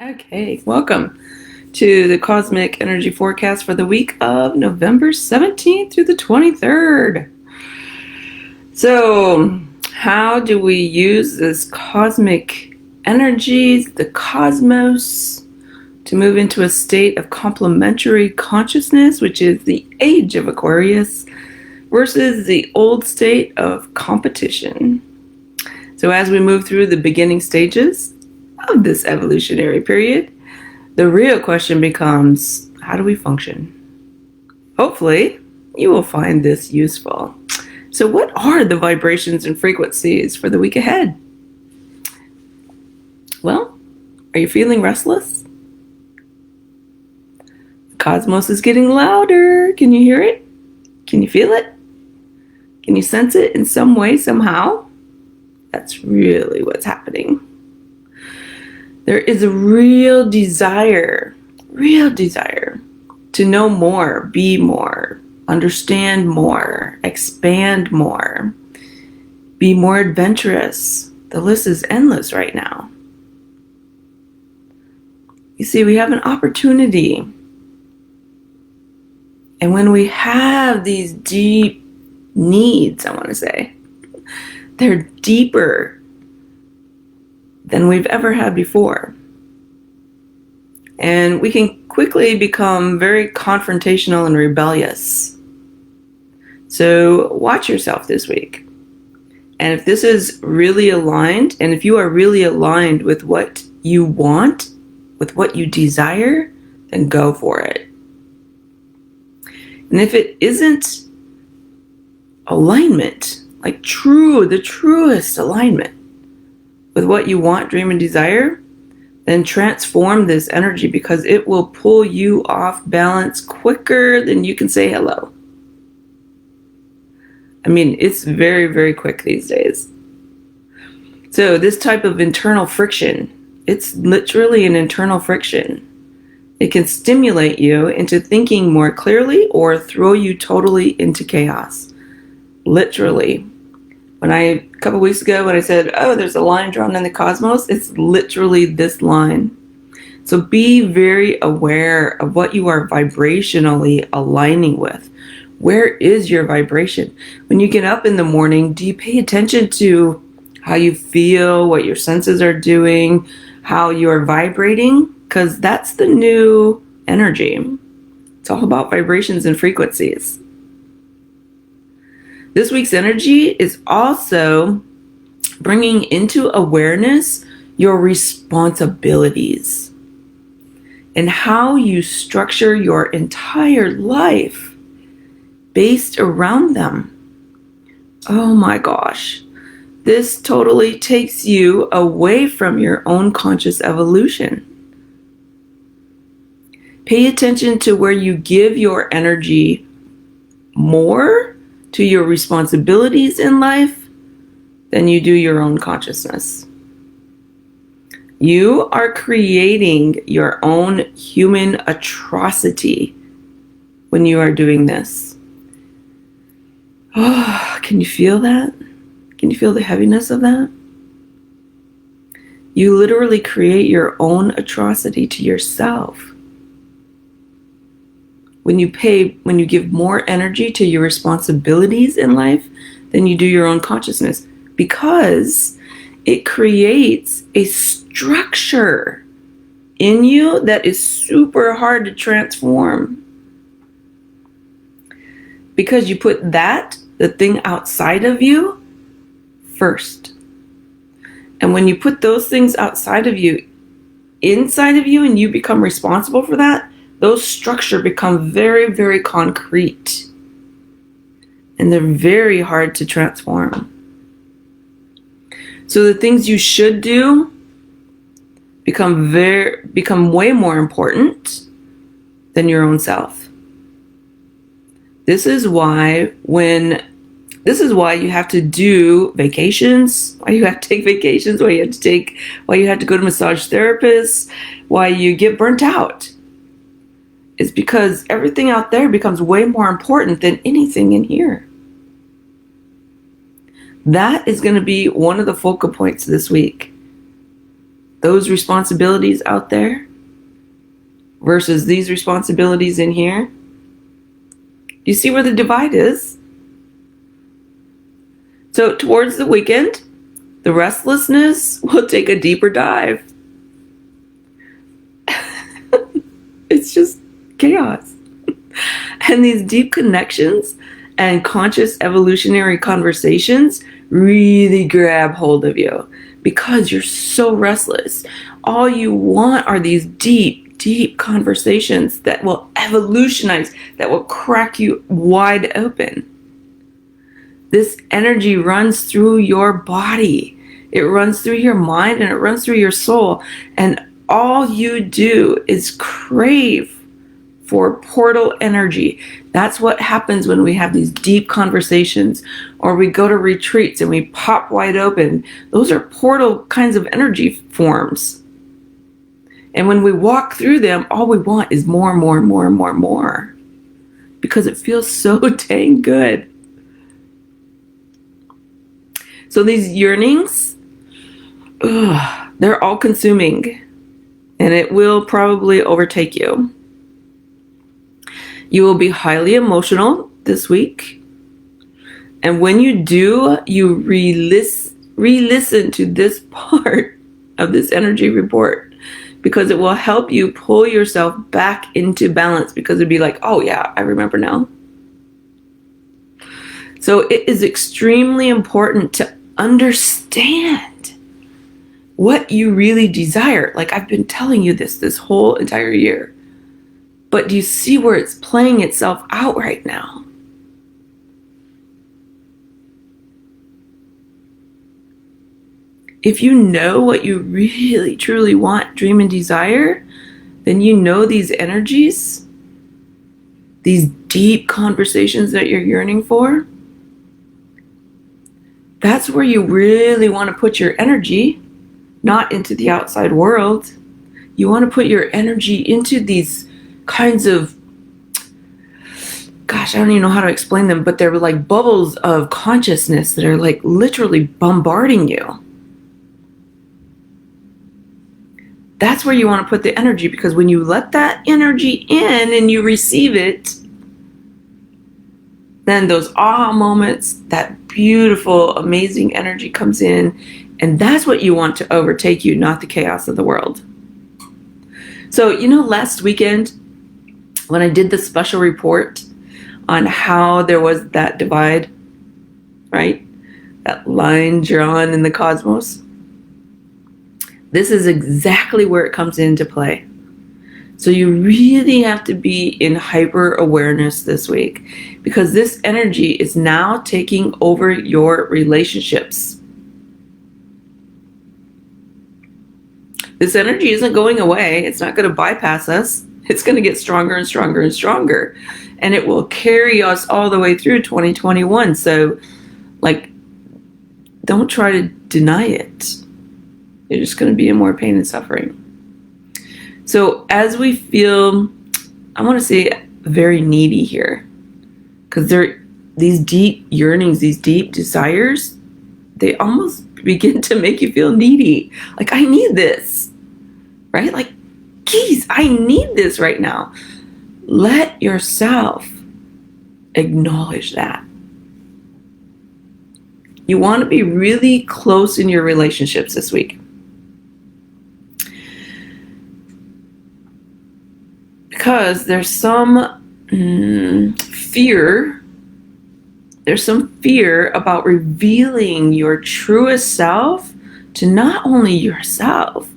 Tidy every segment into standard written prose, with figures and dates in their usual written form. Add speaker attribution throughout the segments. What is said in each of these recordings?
Speaker 1: Okay, welcome to the Cosmic Energy Forecast for the week of November 17th through the 23rd. So, how do we use this cosmic energy, the cosmos, to move into a state of complementary consciousness, which is the age of Aquarius, versus the old state of competition? So, as we move through the beginning stages of this evolutionary period, the real question becomes, how do we function? Hopefully, you will find this useful. So, what are the vibrations and frequencies for the week ahead? Well, are you feeling restless? The cosmos is getting louder. Can you hear it? Can you feel it? Can you sense it in some way, somehow? That's really what's happening. There is a real desire to know more, be more, understand more, expand more, be more adventurous. The list is endless right now. You see, we have an opportunity. And when we have these deep needs, I want to say, they're deeper than we've ever had before. And we can quickly become very confrontational and rebellious. So watch yourself this week. And if this is really aligned, and if you are really aligned with what you want, with what you desire, then go for it. And if it isn't alignment, like the truest alignment with what you want, dream, and desire, then transform this energy, because it will pull you off balance quicker than you can say hello. I mean, it's very, very quick these days. So this type of internal friction, it's literally an internal friction. It can stimulate you into thinking more clearly or throw you totally into chaos. Literally. A couple weeks ago when I said, oh, there's a line drawn in the cosmos, it's literally this line. So be very aware of what you are vibrationally aligning with. Where is your vibration? When you get up in the morning, do you pay attention to how you feel, what your senses are doing, how you are vibrating? Because that's the new energy. It's all about vibrations and frequencies. This week's energy is also bringing into awareness your responsibilities and how you structure your entire life based around them. Oh my gosh, this totally takes you away from your own conscious evolution. Pay attention to where you give your energy more to your responsibilities in life than you do your own consciousness. You are creating your own human atrocity when you are doing this. Oh, can you feel that? Can you feel the heaviness of that? You literally create your own atrocity to yourself. When you give more energy to your responsibilities in life than you do your own consciousness, because it creates a structure in you that is super hard to transform. Because you put the thing outside of you, first. And when you put those things outside of you, inside of you, and you become responsible for that, those structures become very, very concrete. And they're very hard to transform. So the things you should do become way more important than your own self. This is why you have to do vacations, why you have to take vacations, why you have to go to massage therapists, why you get burnt out. It's because everything out there becomes way more important than anything in here. That is going to be one of the focal points this week. those responsibilities out there versus these responsibilities in here. Do you see where the divide is? So towards the weekend, the restlessness will take a deeper dive. It's just chaos. And these deep connections and conscious evolutionary conversations really grab hold of you because you're so restless. All you want are these deep, deep conversations that will evolutionize, that will crack you wide open. This energy runs through your body. It runs through your mind and it runs through your soul. And all you do is crave for portal energy. That's what happens when we have these deep conversations or we go to retreats and we pop wide open. Those are portal kinds of energy forms. And when we walk through them, all we want is more and more and more and more and more because it feels so dang good. So these yearnings, they're all consuming and it will probably overtake you. You will be highly emotional this week. And when you do, you re-listen to this part of this energy report because it will help you pull yourself back into balance because it'd be like, oh yeah, I remember now. So it is extremely important to understand what you really desire. Like I've been telling you this whole entire year. But do you see where it's playing itself out right now? If you know what you really, truly want, dream, and desire, then you know these energies, these deep conversations that you're yearning for, that's where you really want to put your energy, not into the outside world. You want to put your energy into these kinds of, gosh, I don't even know how to explain them, but they're like bubbles of consciousness that are like literally bombarding you. That's where you want to put the energy because when you let that energy in and you receive it, then those aha moments, that beautiful, amazing energy comes in, and that's what you want to overtake you, not the chaos of the world. So, last weekend, when I did the special report on how there was that divide, right? That line drawn in the cosmos. This is exactly where it comes into play. So you really have to be in hyper awareness this week because this energy is now taking over your relationships. This energy isn't going away. It's not going to bypass us. It's going to get stronger and stronger and stronger. And it will carry us all the way through 2021. So, don't try to deny it. You're just going to be in more pain and suffering. So as we feel, I want to say very needy here. Because these deep yearnings, these deep desires, they almost begin to make you feel needy. Like, I need this. Right? Like, geez, I need this right now. Let yourself acknowledge that. You want to be really close in your relationships this week. Because there's some fear. There's some fear about revealing your truest self to not only yourself,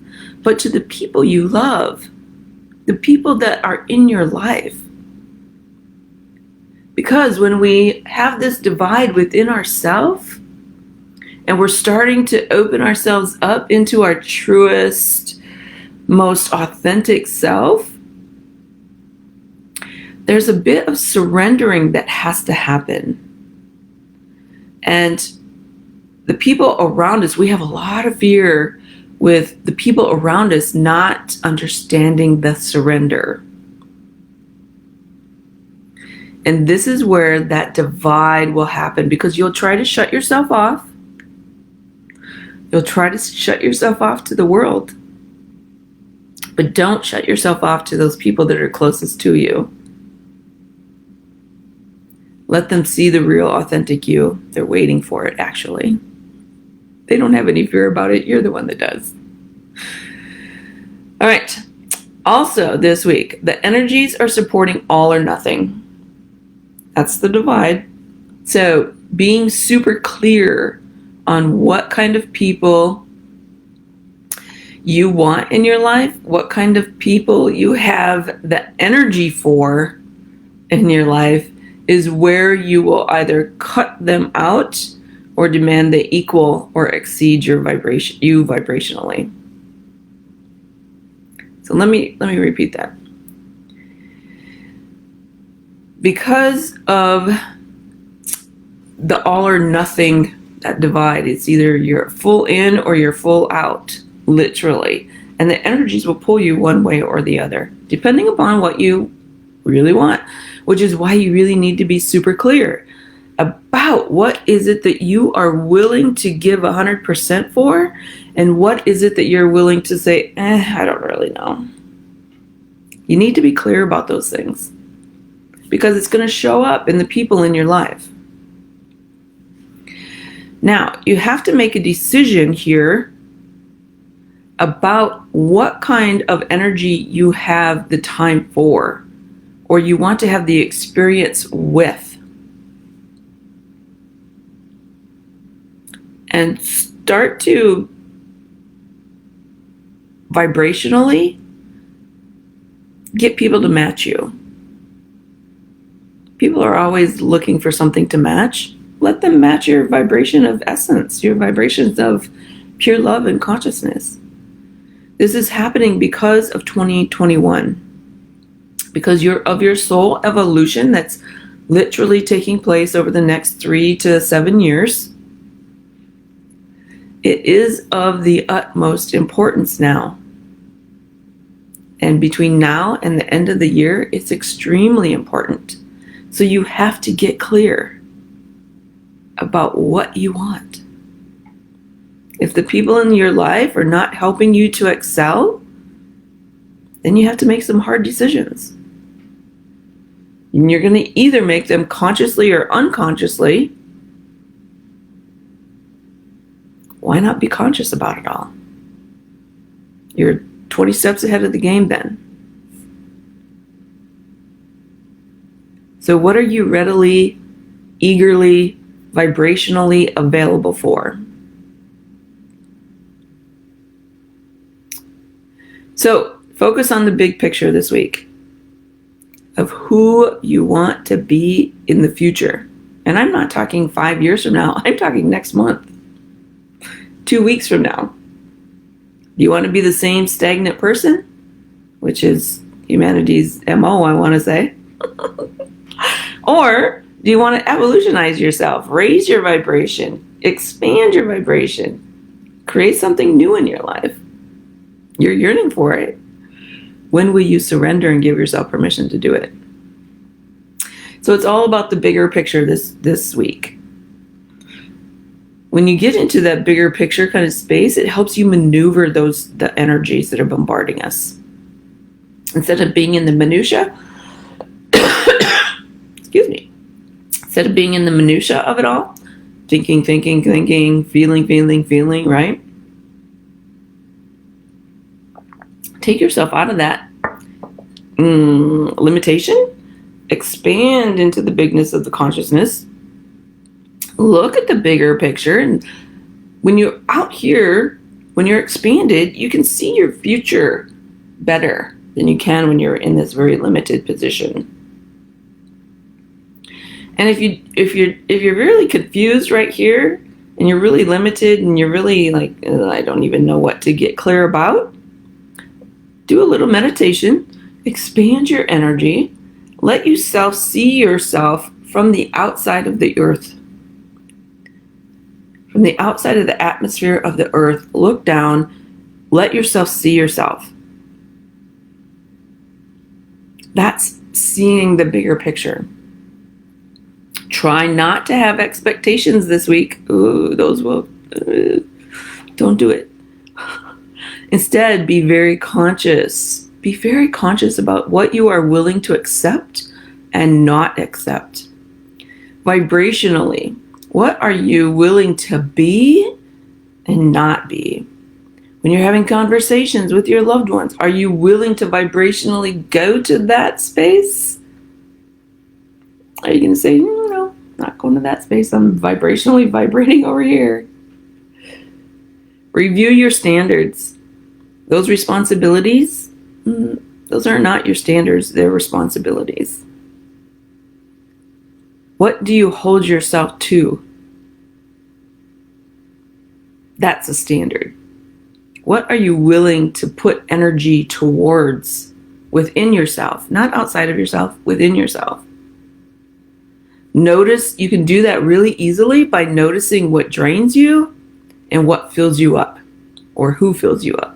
Speaker 1: but to the people you love, the people that are in your life. Because when we have this divide within ourselves, and we're starting to open ourselves up into our truest, most authentic self, there's a bit of surrendering that has to happen. And the people around us, we have a lot of fear with the people around us not understanding the surrender. And this is where that divide will happen because you'll try to shut yourself off. You'll try to shut yourself off to the world. But don't shut yourself off to those people that are closest to you. Let them see the real, authentic you. They're waiting for it, actually. They don't have any fear about it. You're the one that does. All right. Also, this week, the energies are supporting all or nothing. That's the divide. So, being super clear on what kind of people you want in your life, what kind of people you have the energy for in your life, is where you will either cut them out or demand they equal or exceed your vibration, you vibrationally. So let me repeat that. Because of the all or nothing, that divide, it's either you're full in or you're full out, literally. And the energies will pull you one way or the other, depending upon what you really want, which is why you really need to be super clear about what is it that you are willing to give 100% for, and what is it that you're willing to say, I don't really know. You need to be clear about those things, because it's going to show up in the people in your life. Now, you have to make a decision here about what kind of energy you have the time for, or you want to have the experience with. And start to vibrationally get people to match you. People are always looking for something to match. Let them match your vibration of essence, your vibrations of pure love and consciousness. This is happening because of 2021. Because of your soul evolution that's literally taking place over the next 3 to 7 years. It is of the utmost importance now. And between now and the end of the year, it's extremely important. So you have to get clear about what you want. If the people in your life are not helping you to excel, then you have to make some hard decisions. And you're going to either make them consciously or unconsciously. Why not be conscious about it all? You're 20 steps ahead of the game then. So what are you readily, eagerly, vibrationally available for? So focus on the big picture this week of who you want to be in the future. And I'm not talking 5 years from now. I'm talking next month, 2 weeks from now. Do you want to be the same stagnant person, which is humanity's MO, I want to say? Or do you want to evolutionize yourself, raise your vibration, expand your vibration, create something new in your life? You're yearning for it. When will you surrender and give yourself permission to do it? So it's all about the bigger picture this week. When you get into that bigger picture kind of space, it helps you maneuver the energies that are bombarding us. Instead of being in the minutia, excuse me, instead of being in the minutia of it all, thinking, feeling, right? Take yourself out of that limitation, expand into the bigness of the consciousness, look at the bigger picture, and when you're out here, when you're expanded, you can see your future better than you can when you're in this very limited position. And if you're really confused right here, and you're really limited, and you're really like, I don't even know what to get clear about, do a little meditation, expand your energy, let yourself see yourself from the outside of the earth. From the outside of the atmosphere of the earth, look down, let yourself see yourself. That's seeing the bigger picture. Try not to have expectations this week. Ooh, those will, don't do it. Instead, be very conscious. Be very conscious about what you are willing to accept and not accept. Vibrationally, what are you willing to be and not be? When you're having conversations with your loved ones, are you willing to vibrationally go to that space? Are you going to say, no, not going to that space. I'm vibrationally vibrating over here. Review your standards. Those responsibilities, those are not your standards, they're responsibilities. What do you hold yourself to? That's a standard. What are you willing to put energy towards within yourself? Not outside of yourself, within yourself. Notice, you can do that really easily by noticing what drains you and what fills you up, or who fills you up.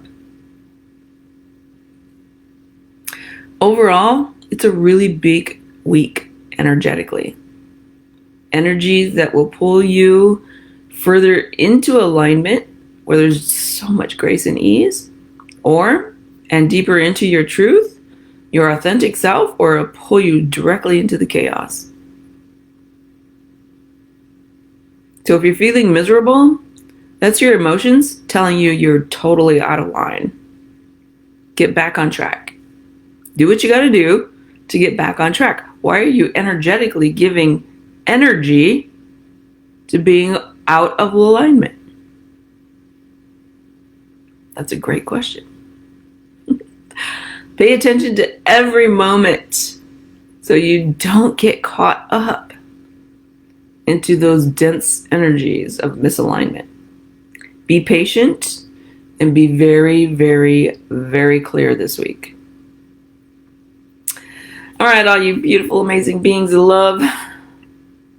Speaker 1: Overall, it's a really big week energetically. Energies that will pull you further into alignment, where there's so much grace and ease, and deeper into your truth, your authentic self, or pull you directly into the chaos. So if you're feeling miserable, that's your emotions telling you you're totally out of line. Get back on track. Do what you got to do to get back on track. Why are you energetically giving energy to being out of alignment? That's a great question. Pay attention to every moment so you don't get caught up into those dense energies of misalignment. Be patient and be very, very, very clear this week. All right, all you beautiful, amazing beings of love.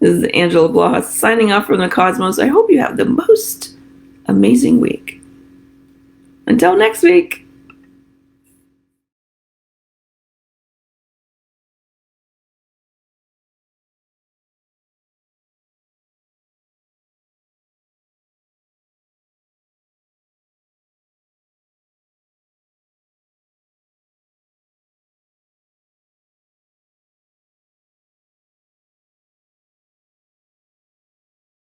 Speaker 1: This is Angela Blas signing off from the cosmos. I hope you have the most amazing week. Until next week.